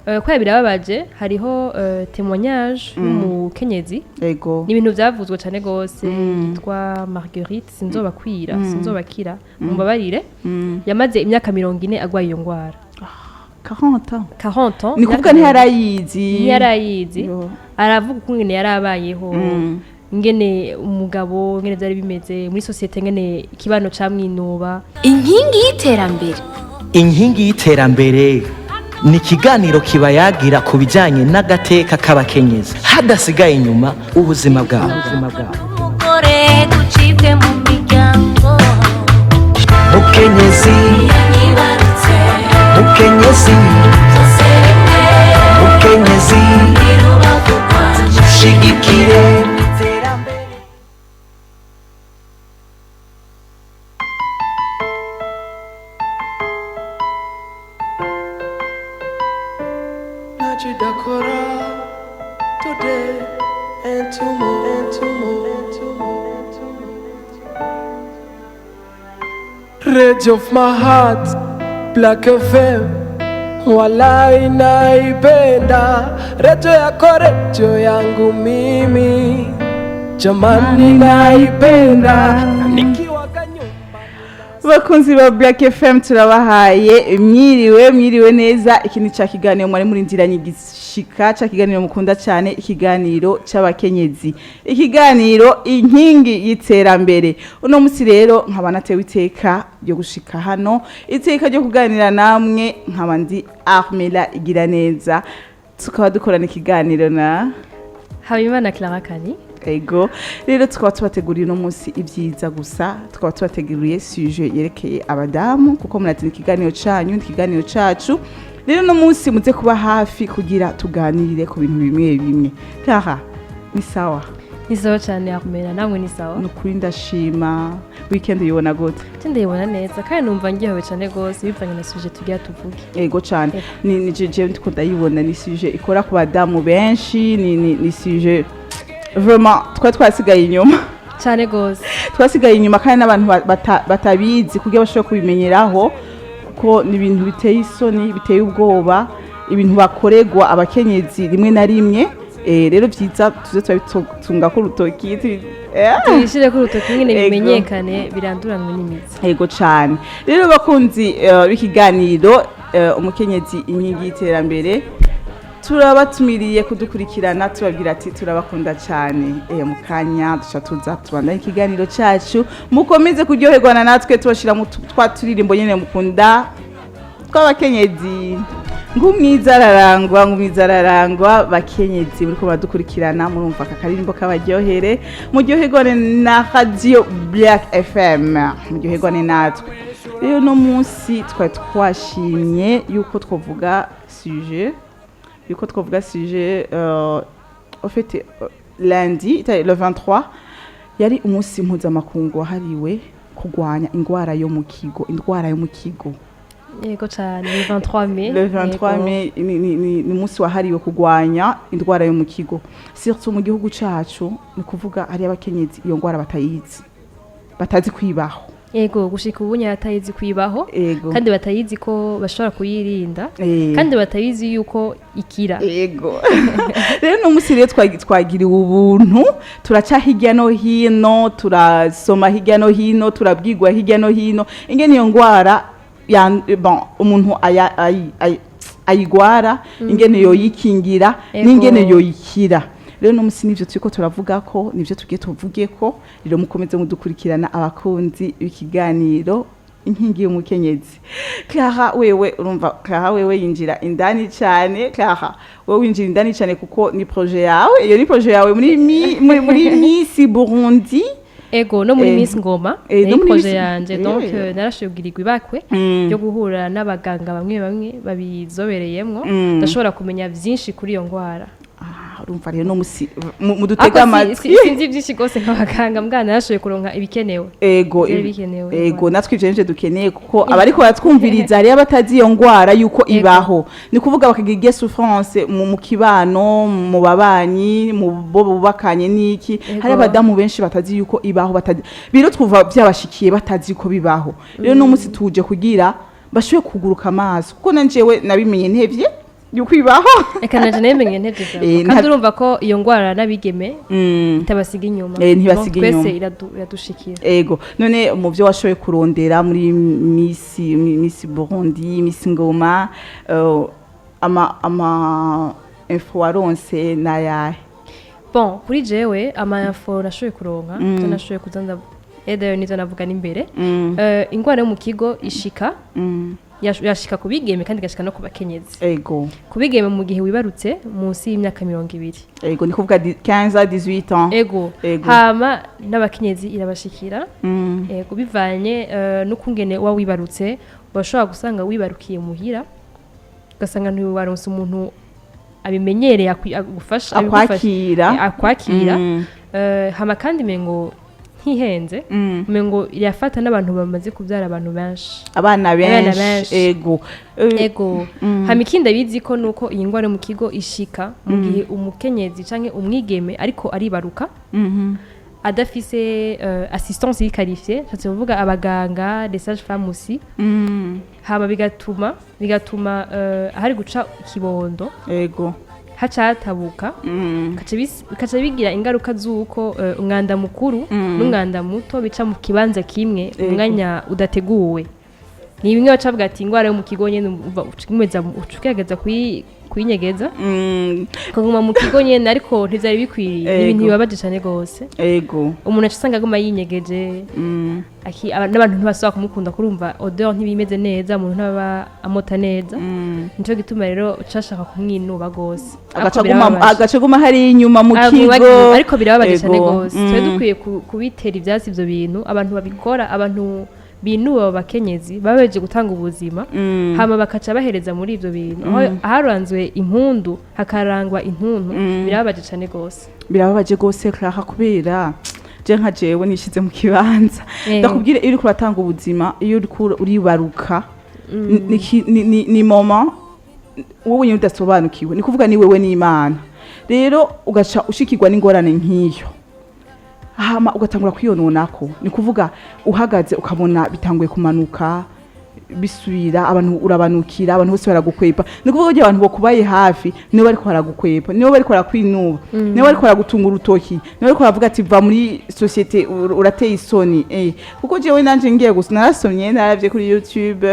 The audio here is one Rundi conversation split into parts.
Kwa birababaje hariho témoignage y'umukenyezi Ego. ni ibintu byavuzwe cyane gose yitwa Marguerite sinzobakira mumbabarire yamaze imyaka 40 agwaye iyo ngwara 40 ni kuvuga ntiyarayizi aravuga ukungene yarabayeho ingene umugabo ingene byari bimeze muri societe ingene ikibano camwinuba inkingi y'iterambere ni ikiganiro kibayagira ku bijyanye n'agateka k'abakenyezi hadasigaye inyuma ubuzima bwabo mukenyezi shigikire today and tomorrow. Rage of my heart, Black FM, walai naipenda. Rejo yako rejo yangu mimi, jamani naipenda. Nikiwa kanyumba bakunzi ba Black FM turabahaye mwiriwe neza. Ikindi cha kiganiro mwari muri nziranye gishika cha kiganiro mukunda cyane, ikiganiro c'abakenyezi, ikiganiro inkingi y'iterambere. Uno musi rero nkabana tewe iteka ryo gushika hano, iteka ryo kuganira namwe nkabandi Armela Igiraneza, tukaba dukorana ikiganiro na Habimana Clara Kani. Ego, rero tukaba tubateguriye no munsi ibyiza gusa, tukaba tubateguriye sujet yerekeye abadamu kuko muratina ikiganiro canyu, ikiganiro cacu. Rero no munsi muze kuba hafi kugira tuganirire ku bintu bimwe. Clara, ni sawa? Ni sawa cyane Armela, namwe ni sawa? Nukuri ndashima. Weekend yibona gute? Ndayibona neza kandi numva ngiyewe cyane gose bivanye na sujet tugiye tuvuge. Ego cyane. Ni jeje ndiko ndayibona ni sujet ikora ku badamu benshi, ni sujet vraiment twasigaye inyuma cyane gose, twasigaye inyuma kandi n'abantu batabizi kugira bashobore kubimenyeraho kuko ni ibintu biteye isoni, biteye ubwoba, ibintu bakoregwa abakenyezi rimwe na rimwe. Rero byiza tuze twabitunga ko rutoki tuyishire ko rutoki nyine bimenyekane biranduranwe n'imizi. Ego cyane. Rero bakunzi b'ikiganiro umukenyezi inkingi y'iterambere, turabatumiriye kudukurikirana, tubabwira ati turabakunda cyane. Mukanya duca tuza tubandanye ikiganiro cyacu, mukomeze kuryoherwana natwe tubashira mu twaturirimbo nyene mukunda tw'abakenyezi. Ngumwiza ararangwa bakenyezi muri ko badukurikirana, murumva akaririmbo kabaryohere, muryoherwane na Radio Black FM, muryoherwane natwe. Rero no munsi twashimye yuko twovuga sujet au fait lundi le 23 yari umunsi mpuzamakungu wahariwe kurwanya indwara yo mu kigo. Yego cyane, le 23 mai. Le 23 mai ni umunsi wahariwe kurwanya indwara yo mu kigo. Surtout mu gihugu cacu, ni kuvuga ari abakenyezi iyo ndwara batazi kwibaho. Yego, gushika ubunya batayizi kwibaho kandi batayizi ko bashobora kuyirinda kandi batayizi yuko ikira. Yego. Rero no musi rero twagiriwe ubuntu, turaca hirya no hino, turasoma hirya no hino, turabwirwa hirya no hino ingene iyo ndwara umuntu ayigwara, ingene yoyikingira n'ingene yoyikira. Rero no musi nivyo turiko turavuga ko, nivyo tugiye tuvuge ko. Rero mukomeze mudukurikirana abakunzi b'ikiganiro inkingi y'umukenyezi. Clara wewe yinjira indani cyane. Clara wewe winjira indani cyane kuko ni projet yawe, iyo ni projet yawe muri Miss Burundi. Ego no muri Miss Ngoma ni projet yanje, donc narashugirirwa ibakwe yo guhura n'abaganga bamwe babizobereyemwo, ndashobora kumenya byinshi kuri iyo ngwara. Urumva rero no musi mudutega amatwi sinzi byinshi gose nk'abaganga mbwana yarashoye kuronka ibikenewe. Ego natwe ivyo dukeneye kuko abariko baratwumviriza hari abatazi iyo ngwara yuko ibaho, ni kuvuga bakagira souffrance mu kibano, mu babanyi, mu bo bubakanye niki. Hari abadamu benshi batazi yuko ibaho, biro twuva byabashikiye batazi yuko bibaho. Rero no musi tuje kugira bashoye kuguruka amaso kuko nanjewe nabimenye ntevye yukwibaho eka naje nemenye nteje kandi urumva ko iyo ngwara nabigeme itabasiga inyuma ntibasiga inyuma twese iradushikira ego none mu byo washoboye kurondera muri Miss Burundi Miss Ngoma ama info waronse nayahe bon kuri jewe ama info nashoboye kuronka nashoboye kuzanda edayo nizo navuga n'imbere ingwara yo mu kigo ishika yashika kubigeme kandi gashika no kubakenyezi ego kubigeme mu gihe wibarutse munsi y'imyaka 20 ego ni kuvuga 15 à 18 ans ego hama n'abakenyezi irabashikira ego bivanye n'ukungene wa wibarutse bashobora gusanga wibarukiye muhira ugasanga ntiwaronse umuntu abimenyereye agufasha akwakira hama kandi mengo ntihenze mengo irafata n'abantu bamaze kubyara abantu benshi abana benshi ego hama ikindi bizi ko nuko iyi ngwara mu kigo ishika mu gihe umukenyezi canke umwigeme ariko aribaruka adafise assistance yiqualifiée ça veut dire abaganga des sages-femmes aussi hama bigatuma ahari guca ikibondo ego hacatabuka kaca bigira ingaruka zuko umwanda mukuru n'umwanda muto bica mu kibanza kimwe umwanya udateguwe ni bimwe bacavuga ati ingwara yo mu kigo nyene ucukegeza kuyinyegeza kuguma mu kigo nyene ariko ntizari bikwiriye ibintu bibabaje cyane gose ego umuntu acasanga aguma yinyegeje n'abantu ntibasaba kumukunda kurumva odeur ntibimeze neza umuntu ntaba amota neza nico gituma rero ucashaka kumwinuba gose agacaguma hari inyuma mu kigo ariko birababaje cyane gose twe dukwiye kubitera ivyatsi ivyo bintu abantu babikora abantu binuba bakenyezi babeje gutanga ubuzima hama bakaca bahereza muri ivyo bintu aharanzwe impundu hakarangwa intuntu birababaje cyane gose Clara kubera je nka jewe nishize mu kibanza ndakubwire iyo uriko uratanga ubuzima iyo uriko uribaruka ni moment wowe nyine udasobanukiwe ni kuvuga ni wewe n'Imana rero ugaca ushikirwa n'ingorane nk'iyo hama ugatangura kwiyononako ni kuvuga uhagaze ukabona bitanguye kumanuka bisubira abantu urabanukira abantu bose baragukwepa ni kuvuga ko abantu bokubaye hafi nibo bariko baragukwepa nibo bariko barakwinuba nibo bariko baragutunga urutoki nibo bariko baravuga ati va muri societe urateye isoni kuko jewe nanje ngiye gusa narasomye naravye kuri YouTube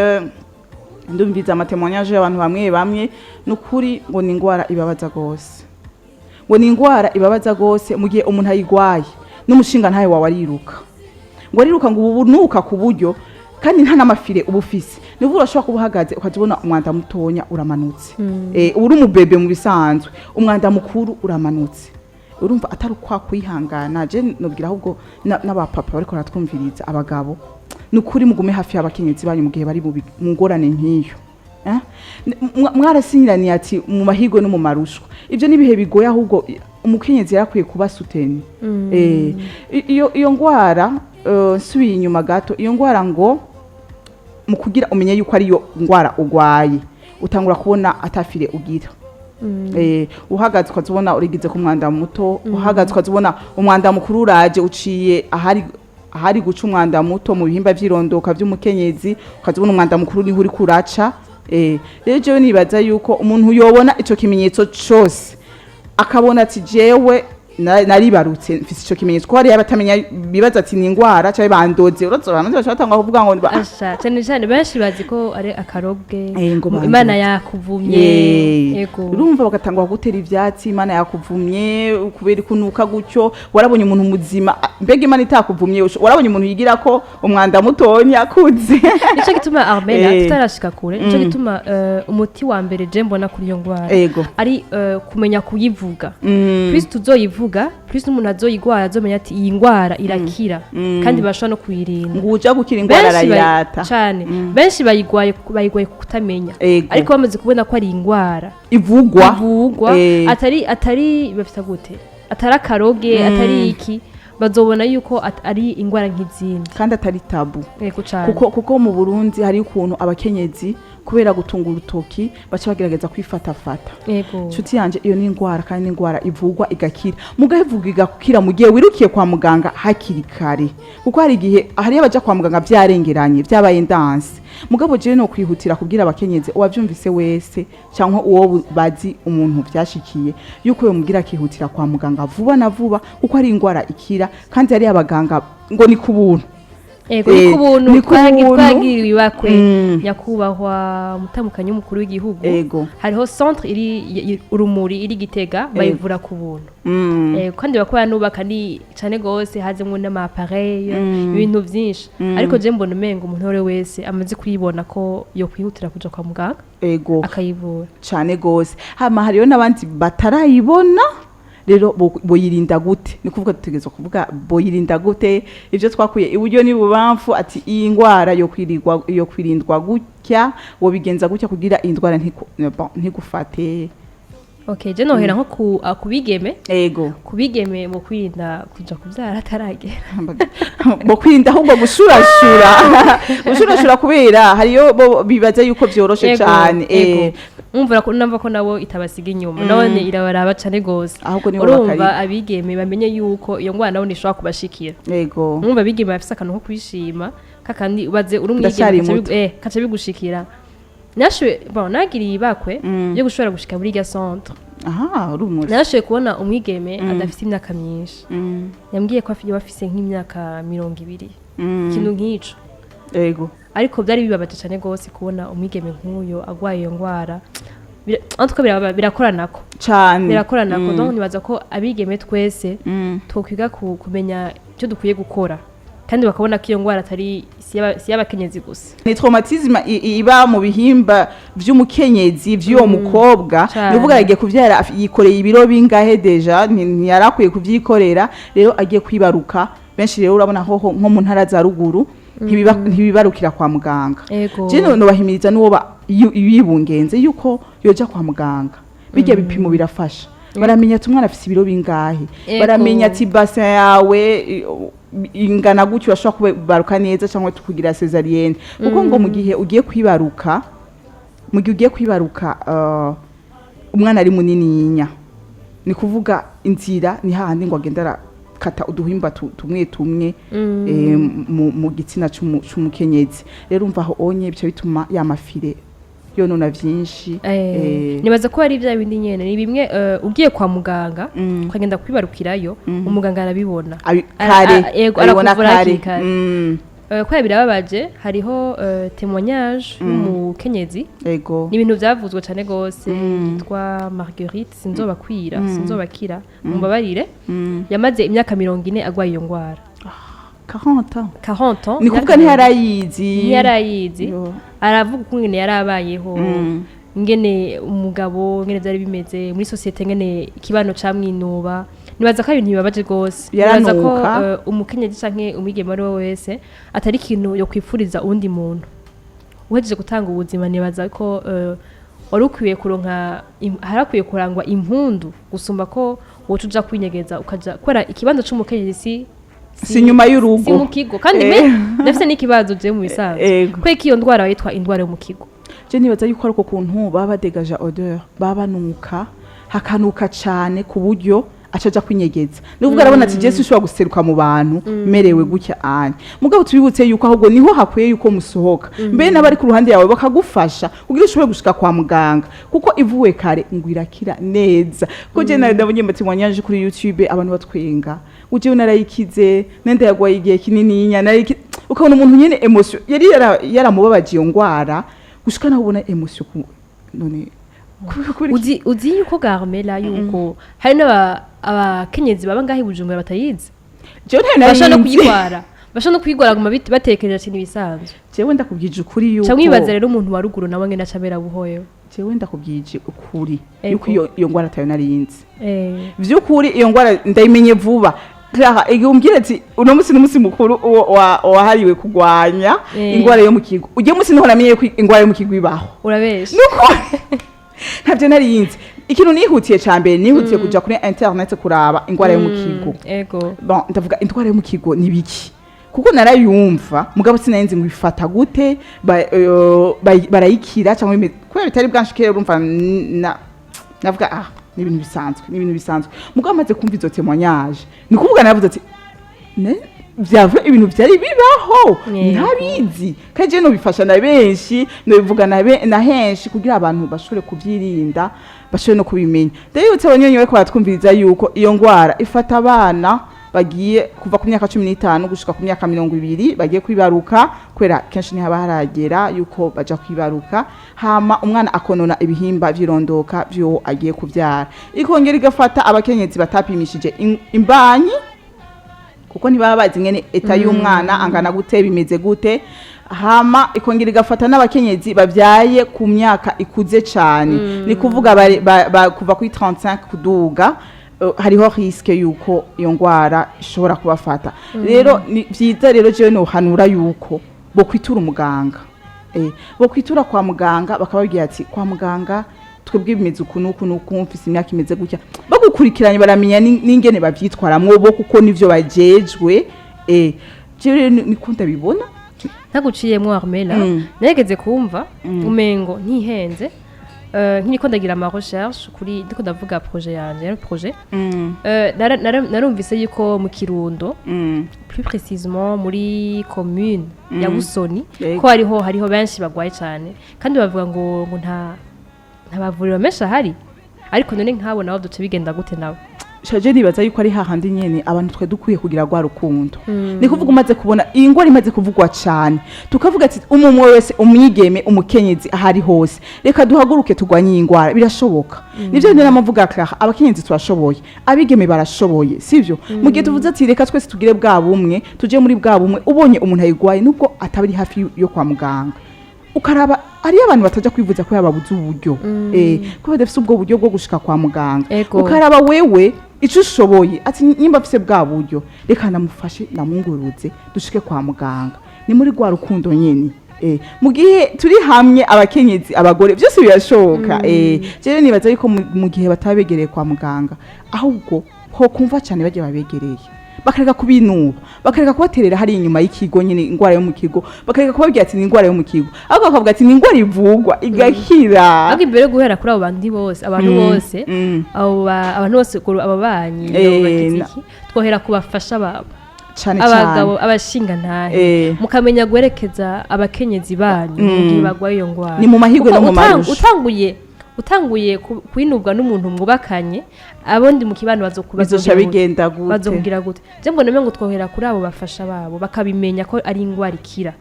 ndumviza amatemonyage y'abantu bamwe nukuri ngo ni ingwara ibabaza gose mu gihe umuntu ayigwaye n'umushinga ntaye wawe ariruka ngo ubunuka ku buryo kandi nta n'amafire ubufise nivuga urashobora kuba uhagaze ukazibona umwanda mutonya uramanutse uri umubebe mu bisanzwe umwanda mukuru uramanutse urumva atari kwa kwihangana je nobwira ahubwo n'abapapa bariko baratwumviriza abagabo nukuri mugume hafi y'abakenyezi banyu mu gihe bari mu ngorane nk'iyo mwarasinyiraniye ati mu mahirwe no mu marushwa ibyo nibihe bigoye ahubwo umukenyezi yarakwiye kuba suteni iyo ngwara nsubiye inyuma gato iyo ngwara ngo mu kugira umenye yuko ari yo ngwara ugwaye utangura kubona atafire ugira uhagaze ukazibona urigize ku mwanda muto uhagaze ukazibona umwanda mukuru uraje uciye ahari guca umwanda muto mu bihimba vy'irondoka vy'umukenyezi ukazibona umwanda mukuru niho uri kuraca rero jewe nibaza yuko umuntu yobona ico kimenyetso cose akabona ati jewe naribarutse mfise ico kimenyetso ko hari abatamenya bibaza ati ni ingwara cyangwa bandoze urozora nanje bashaka kuvuga ngo asha cyane benshi bazi ko ari akaroge Imana yakuvumye yego urumva bagatangwa gutera ivyatsi Imana yakuvumye kubera kunuka gucyo warabonye umuntu muzima mbega Imana itakuvumye warabonye umuntu yigira ko umwanda mutonya akuze ico gituma Armela tutarashika kure ico gituma umuti wa mbere je mbona kuri iyo ngwara ari kumenya kuyivuga plus tuzoyivuga plus umuntu azoyigwara azomenya ati iyi ngwara irakira kandi bashobora no kuyirinda nguja gukira ingwara arayirata cyane benshi bayigwaye kutamenya ariko bamaze kubona ko ari ingwara ivugwa atari bafita gute atari akaroge atari iki bazobona yuko ari ingwara nk'izindi kandi atari tabu kuko mu Burundi hari ukuntu abakenyezi kubera gutunga urutoki baca bagerageza kwifatafata nshuti yanje iyo ni ingwara kandi ingwara ivugwa igakira mugahivuga igakira mu gihe wirukiye kwa muganga hakiri kare kuko hari igihe hari abaja kwa muganga byarengeranye byabaye ndanse mugabo je no kwihutira kubwira abakenyezi uwavyumvise wese cyangwa uwo bazi umuntu vyashikiye yuko yo mugira akihutira kwa muganga vuba na vuba uko ari ingwara ikira kandi ari abaganga ngo ni kubuntu ego ni kubuntu twagiriwe ibakwe nyakubahwa mutamukanyi w'umukuru w'igihugu hariho centre iri urumuri iri Gitega bayivura ku buntu kandi bakora nubaka ni cyane gose hazemwe n'amapareil ibintu byinshi ariko je mbona umengo umuntu wese amaze kuyibona ko yo kwihutira kuja kwa muganga akayivura cyane gose hama hariyo n'abandi batarayibona rero boyirinda gute ni kuvuga dutegezo kuvuga boyirinda gute ivyo twakuye iburyo ni bubamfu ati iyi ngwara yo kwirindwa gutya wo bigenza gutya kugira indwara ntigufate Okay, je nohera nko kubigeme. Kubigeme mu kwirinda kuja kuvyara ataragera. Mu kwirinda ahubwo gushurashura. Gushurashura kubera hariyo bibaza yuko vyoroshe cyane. Umvura ko namba ko nabo itabasiga inyuma. None irabaraba cyane gose. Urumva abigeme bamenye yuko iyo ngwana nabo nishobora kubashikira. Umva abigeme bafise akantu ko kwishima kakandi baze urumwigeme kaca bigushikira. Nashwe nagiriye ibakwe yo gushobora gushika muri ga centre. Urumuri. Nashwe kubona umwigeme adafite imyaka myinshi. Yambwiye ko afise nk'imyaka 200. Kintu nk'ico. Ariko byari bibabaje cyane gose kubona umwigeme nk'uyo agwaye iyo ngwara. Antuko birakoranako. Cyane. Birakoranako. Donc nibaza ko abigeme twese twokwiga kumenya icyo dukwiye gukora. Kandi bakabona ko iyo ngwara atari si y'abakenyezi gusa. Ni traumatisme iba mu bihimba vy'umukenyezi vy'uwo mukobwa nivuga yagiye kuvyara yikoreye ibiro bingahe deja ntiyarakwiye kuvyikorera rero agiye kwibaruka benshi rero urabona nko mu ntara za ruguru ntibibarukira kwa muganga. Je no bahimiriza n'uwo yibungenze yuko yoja kwa muganga bijya bipimo birafasha baramenya ati umwana afise ibiro bingahe baramenya ati bassin yawe ingana gutyo urashobora kubaruka neza cyangwa tukugira cesarienne kuko ngo mu gihe ugiye kwibaruka umwana ari munini ni kuvuga inzira ni hahandi ngo agendera kata uduhimba tumwe mu gitsina c'umukenyezi rero umva aho onye bice bituma yamafire yonona vyinshi nibaza ko ari bya bindi nyene ni bimwe ugiye kwa muganga ukagenda kwibarukirayo umuganga arabibona arabibona kare kwa birababaje hariho témoignage y'umukenyezi ni ibintu byavuzwe cyane gose yitwa Marguerite sinzobakira mumbabarire yamaze imyaka 40 agwaye iyo ngwara 40 ni kuvuga ntiyarayizi aravuga uko ngene yarabayeho ngene umugabo ngene byari bimeze muri societe ngene ikibano camwinuba nibaza ko ibintu bibabaje gose nibaza ko umukenyezi canke umwigeme ari wese atari ikintu yo kwifuriza undi muntu uhejeje gutanga ubuzima nibaza ko wari ukwiye kuronka harakwiye kurangwa impundu gusumba ko wocu uja kwinyegeza ukaja kora ikibanza c'umukenyezi si nyuma y'urugo si mu kigo kandi ndafise n'ikibazo je mu bisanzwe kweki iyo ndwara yitwa indwara yo mu kigo je nibaza yuko ariko kuntu baba degaja odeur baba nuka hakanuka cyane ku buryo acaja kwinyegeza nuvuga arabona ati Jesu ushobora guseruka mu bantu merewe gutya anye mugabo tubibutse yuko ahubwo niho hakwiye yuko musohoka mbe nabari ku ruhande yawe bakagufasha kugira ushobore gushika kwa muganga kuko ivuwe kare ngwirakira neza ko je nawe ndabonye mbatimwanyaje kuri YouTube abantu batwenga uje unarayikize nende yagwaye igihe kinini nyana ukabona umuntu nyene emotion yari yaramubabaje iyo ngwara gushika naho ubona emotion none uzi yuko Garmela yuko hari abakenyezi baba ngahi Bujumbura batayizi bashaka kuyigwara bashaka kuyigwara guma batekereje ati nibisanzwe jewe ndakubwije ukuri yuko cyangwa ibaza rero umuntu wa ruguru nawe ngena camera buhoyo jewe ndakubwije ukuri yuko iyo ngwara tayo narinzi vy'ukuri iyo ngwara ndayimenye vuba Clara umbwire ati uno musi mukuru wahariwe kugwanya ingwara yo mu kigo ugiye musi niho namenye ko ingwara yo mu kigo ibaho urabesha nuko ntabyo narinzi ikintu nihutiye cyambere nihutiye kuja kuri internet kuraba ingwara yo mu kigo bon ndavuga indwara yo mu kigo ni biki kuko narayumva mugabo sinayenze ngo bifata gute barayikira cyangwa kubera bitari bwanshikere urumva navuga ni ibintu bisanzwe mugabo amaze kumva izo témoignage ni kuvuga navuze ati byava ibintu byari bibaho Yego. ntabizi kandi no bifasha na benshi no bivuga na henshi kugira abantu bashobore kubyirinda bashobore no kubimenya ndayutse abanyonyi bariko batwumviriza yuko iyo ngwara ifata abana bagiye kuva ku myaka 15 gushika ku myaka 20 bagiye kwibaruka kwera kenshi ntihaba haragera yuko baja kwibaruka hama umwana akonona ibihimba vyirondoka vyo agiye kuvyara ikongera igafata abakenyezi batapimishije imbanyi kuko ntibaba bazi ngene eta y'umwana angana gute bimeze gute hama ikongera igafata n'abakenyezi bavyaye ku myaka ikuze cyane ni kuvuga kuva kuri 35 kuduga hariho riske yuko iyo ngwara ishobora kubafata rero ni vyiza rero jewe no hanura yuko bo kwitura umuganga bo kwitura kwa muganga bakababwira ati kwa muganga twebwe bimeze ukuntu mfise imyaka imeze gutya bagukurikiranye baramenya n'ingene bavyitwaramwo bo kuko nivyo bajejwe jewe nikunda bibona ntaguciyemwo Armela negeze kumva umengo ntihenze nkiko ndagira ama recherche kuri ndiko ndavuga projet yanje projet narumvise yuko mu Kirundo plus précisément muri commune ya Busoni ko hariho benshi bagwaye cyane kandi bavuga ngo nta bavuriro menshi ahari ariko none nkabo nawo duce bigenda gute nawe shaje nibaza yuko ari hahandi nyene abantu twe dukwiye kugira gwa rukundo ni kuvuga umaze kubona iyi ngwara imaze kuvugwa cyane tukavuga ati umumwe wese umwigeme umukenyezi ahari hose reka duhaguruke tugwanye iyi ngwara birashoboka nivyo ndena mavuga Clara abakenyezi turashoboye abigeme barashoboye sivyo mu gihe tuvuze ati reka twese tugire bwa bumwe tuje muri bwa bumwe ubonye umuntu ayigwaye nubwo atabiri hafi yo kwa muganga ukaraba ari abantu bataja kwivuza ko yababuze uburyo ko badafite ubwo buryo bwo gushika kwa muganga ukaraba wewe ico ushoboye ati nyimba afise bwa buryo reka namufashe namunguruze dushike kwa muganga ni muri gwa rukundo nyene mu gihe turi hamwe abakenyezi abagore byose birashoboka je nibaza yuko mu gihe batabegereye kwa muganga ahubwo ho kumva cyane baje babegereye bakareka kubinuba bakareka kubaterera hari inyuma y'ikigo nyine ingwara yo mu kigo bakareka kubabwira ati ni ingwara yo mu kigo ahubwo bakavuga ati ni ingwara ivugwa igakira ariko imbere guhera kuri abo bandi bose abantu bose abantu bose ababanyi twohera kubafasha babo abagabo abashinga ntahe mukamenya guherekeza abakenyezi banyu mu gihe bagwaye iyo ngwara ni mu mahigwe no mu marusha utanguye kwinubwa n'umuntu mwubakanye abondi mu kibano bazokubaza bigenda gute bazokugira gute je mbona ngo twohera kuri abo bafasha babo bakabimenya ko ari ingwara ikira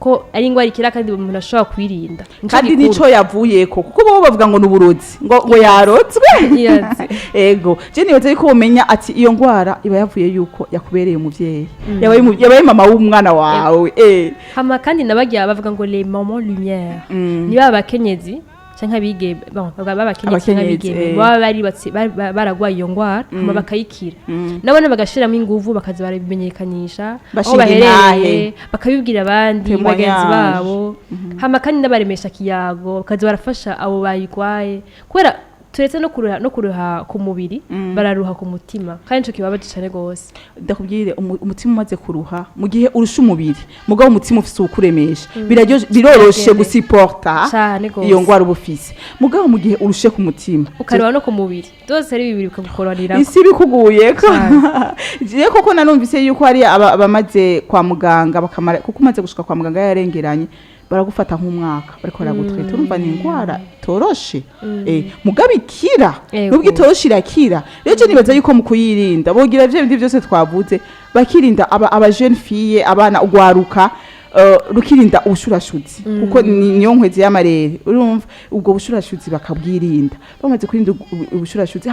ko ari ingwara ikira kandi umuntu ashobora kwirinda kandi nico yavuyeko kuko bo bavuga ngo nuburozi ngo yarotswe ego je nibaze ko umenya ati iyo ngwara iba yavuye yuko yakubereye umuvyeyi yabaye mama w'umwana wawe hama kandi nabagiye bavuga ngo les mamans lumière niba abakenyezi canke abigeme babakenyezi n'abigeme baba baragwaye iyo ngwara hama bakayikira nabo bagashiramo inguvu bakaza barabimenyekanisha aho bahereye bakabibwira abandi bagenzi babo hama kandi n'abaremesha kiyago bakaza barafasha abo bayigwaye kubera turetse no kuruha ku mubiri bararuha ku mutima kandi ico kibabaje cyane gose ndakubwire umutima umaze kuruha mu gihe urusha umubiri mugabo umutima ufise ukuremesha biroroshe gusiporta iyo ngwara ubufise mugabo mu gihe urushe ku mutima ukareba no ku mubiri byose ari bibiri bikagukoranira isi bikuguye ko je koko nanumvise yuko hari abamaze kwa muganga bakamara kuko umaze gushika kwa muganga yarengeranye baragufata nk'umwaka bariko baragutwita urumva ni ingwara toroshe mugabikira nubwo itoroshe irakira rero je nibaza yuko mu kuyirinda bogira byo bindi byose twavuze bakirinda aba jeune fille abana ugwaruka rukirinda ubushurashuzi kuko niyo nkwezi y'amarere urumva ubwo bushurashuzi bakabwirinda bamaze kurinda ubushurashuzi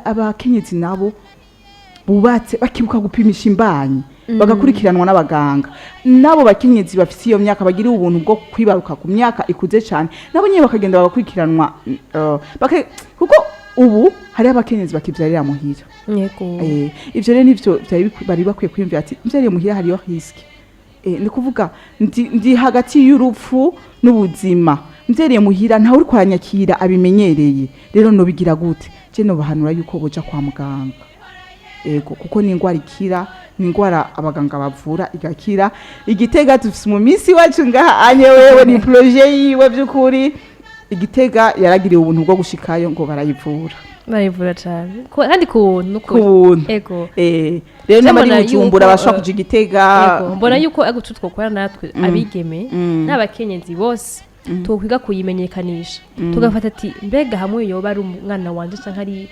abakenyezi nabo bubatse bakibuka gupimisha imbanyi bagakurikiranwa n'abaganga nabo bakenyezi bafite iyo myaka bagira ubuntu bwo kwibaruka ku myaka ikuze cyane nabo nyine bakagenda bagakurikiranwa kuko ubu hari abakenyezi bakivyarira muhira ivyo rero nivyo bari bakwiye kwiyumvira ati mvyariye muhira hariyo riske ni kuvuga ndi hagati y'urupfu n'ubuzima mvyariye muhira ntawe uri kwanyakira abimenyereye rero no bigira gute je no bahanura yuko boja kwa muganga kuko ni ingwara ikira ni ingwara abaganga bavura igakira Igitega tufise mu minsi wacu ngaha anye wewe ni projet yiwe by'ukuri igitega yaragiriwe ubuntu bwo gushikayo ngo barayivura barayivura cyane kandi ku buntu ego rero n'abari Bujumbura bashobora kuja igitega mbona yuko agutu twokora natwe abigeme n'abakenyezi bose tukwiga kuyimenyekanisha tugafata ati mbega hamwe yoba ari umwana wanje canke ari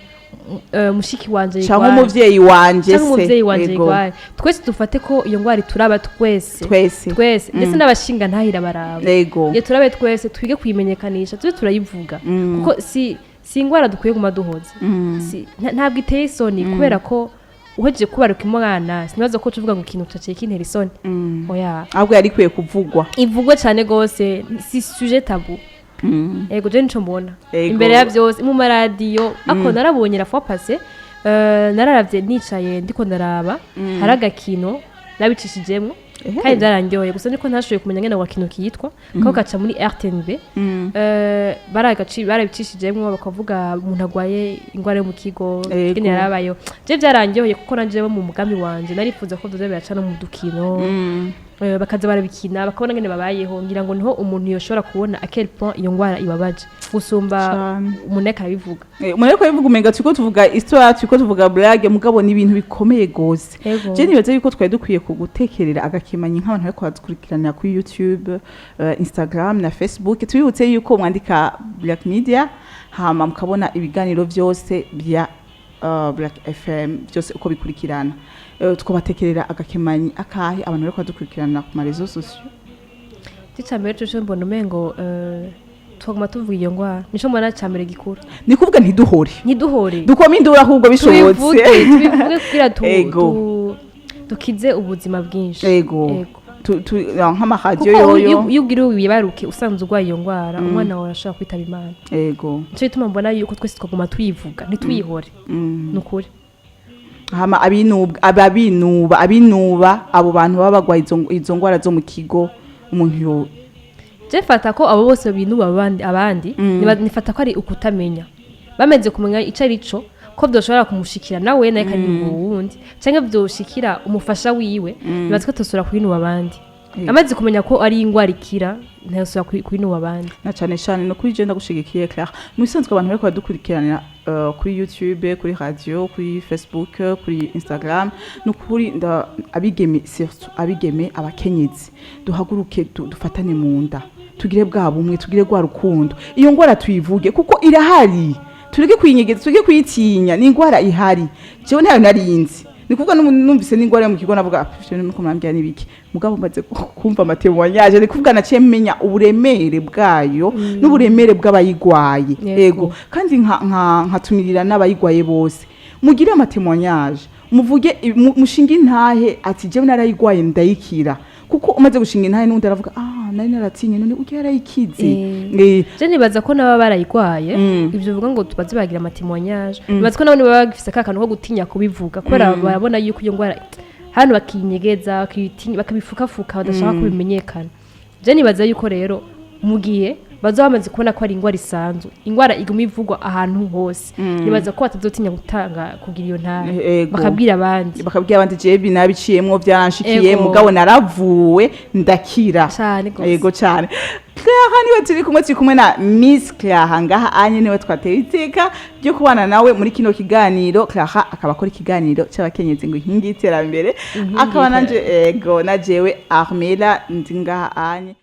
mushiki wanje cyangwa umuvyeyi wanje igwaye twese dufate ko iyo ngwara turaba twese ndetse n'abashinga ntahira baraba iyo turabe twese twige kuyimenyekanisha tuze turayivuga kuko si ingwara dukwiye guma duhoza ntabwo iteye isoni kubera ko uhejeje kubaruka umwana sinabaza ko tuvuga ngo ikintu cyaciye kintera isoni oya ahubwo yari ikwiye kuvugwa ivugwa cyane gose si sujet tabou ego je nico mbona imbere ya byose mu maradiyo ako narabonye la fois passé nararavye nicaye ndiko ndaraba haragakino nabicishijemwo kandi byarandyoye gusa niko ntashoboye kumenya ngene wakino kiyitwa kako kaca muri RTNB barabicishijemwo bakavuga umuntu agwaye ingwara yo mu kigo ngene yarabayo je byarandyoye kuko nanje bo mu mugambi wanje narifuza ko doze biracana mu dukino bakaza barabikina bakabona ngene babayeho ngira ngo niho umuntu yoshobora kubona à quel point iyo ngwara ibabaje gusumba umuneka arabivuga umuneka arabivuga umenga turiko tuvuga histoire turiko tuvuga blague mugabo ni ibintu bikomeye gose je nibaza yuko twari dukwiye kugutekerera agakemanyi nk'abantu bariko badukurikirana kuri YouTube Instagram na Facebook tubibutse yuko mwandika Black Media hama mukabona ibiganiro byose bya Black FM byose uko bikurikirana tukobatekerera agakemanyi akahe abantu bariko badukurikirana ku marezo sociaux ticambere cyo mbona umengo twaguma tuvuga iyo ngwara nico mbona cyambere gikura ni kuvuga ntiduhore dukoma indura ahubwo bishobotse tubivuge kugira dukize ubuzima bwinshi ego nk'amahadiyo yoyo iyo ugira wibaruke usanzwe urwaye iyo ngwara umwana wawe arashobora kwitaba Imana ego nico bituma mbona yuko twese twaguma tuyivuga ntituyihore nukuri hama abinuba abo bantu baba bagwaye izo ngwara zo mu kigo umuntu yo je fata ko abo bose binuba abandi nifata ko ari ukutamenya bameze kumenya ico arico ko byoshobora kumushikira nawe naye kandi ubundi canke byoshikira umufasha wiwe nibaze ko tosora kwinuba abandi amaze kumenya ko ari ingwara ikira ntayosora kwinuba abandi na cyane no kuri je ndagushigikiye Claire mu bisanzwe abantu bariko badukurikirana kuri YouTube kuri radio kuri Facebook kuri Instagram no kuri abigeme surtout abigeme abakenyezi duhaguruke dufatane mu nda tugire bwa bumwe tugire gwa rukundo iyo ngwara tuyivuge kuko irahari tureke kwinyegeza tureke kwitinya ni ingwara ihari jewe ntayo narinzi nikuvuga numvise n'ingwara yo mu kigo navuga nuko mwambya nibiki mugabo mbaze kumva amatemo wanyaje nikuvuga naciye menya uburemere bwayo n'uburemere bw'abayigwaye yego kandi nkatumirira n'abayigwaye bose mugire amatemo wanyaje muvuge mushinga intahe ati jewe narayigwaye ndayikira kuko umaze gushinga intahe n'undi aravuga nari naratinye none ugiye yarayikize je nibaza ko naba barayigwaye ivyo vuga ngo tubaze bagira amatemonyage nibaza ko nabone baba bagifise kakano ko gutinya kubivuga kubera barabona yuko iyo ngwara hano bakinyegeza bakabifukafuka badashaka kubimenyekana je nibaza yuko rero mugiye bazo bamaze kubona ko ari ingwara isanzwe ingwara iguma ivugwa ahantu hose nibaza ko batazotinya gutanga kugira iyo ntara bakabwira abandi je binabiciyemwo byaranshikiye mugabo naravuwe ndakira yego cyane Claire niwe turi kumwe na Miss Claire ngaha anye niwe twateye iteka ryo kubana nawe muri kino kiganiro Claire akaba akora ikiganiro cy'abakenyezi ngo inkingi iterambere akaba nanje ego najewe Armela ndi ngaha anye